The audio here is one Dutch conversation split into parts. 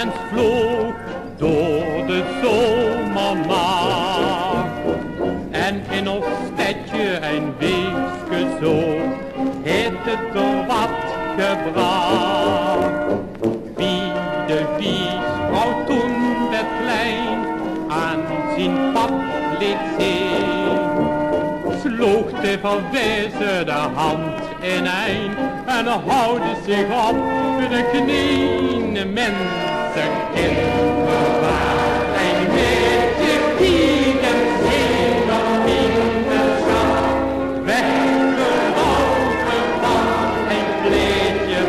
en vloog door de zomernacht. En in ons stedje een weekje zo heeft het er wat gebracht. Wie de wiesvrouw toen werd klein aan zijn pap liet zien, sloeg de verwezen de hand ineen en houden zich op de knieën. Mensenkind, bewaar een beetje kieken, zeker in de schat, weggelopen van een kleedje,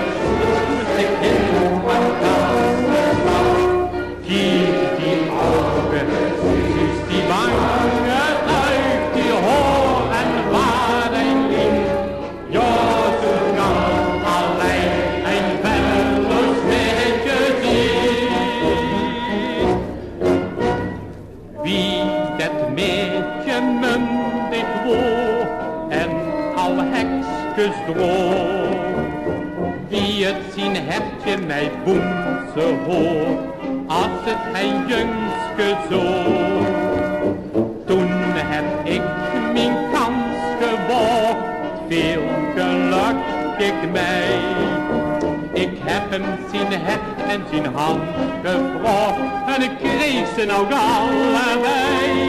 de kind van Kassenstad. Kiek die ogen, zus die wangen uit, die horen waar een lief, ja, zo kan alleen een velloos meisje zien. Wie dat meisje mundig woog en al hekskes droog, wie het zien hertje mij boemse hoog, als het een jongske zoog. Toen heb ik mijn kans gewaagd, veel gelukkig mij. Ik heb hem zijn hert en zijn hand gevraagd en ik kreeg ze nou allebei.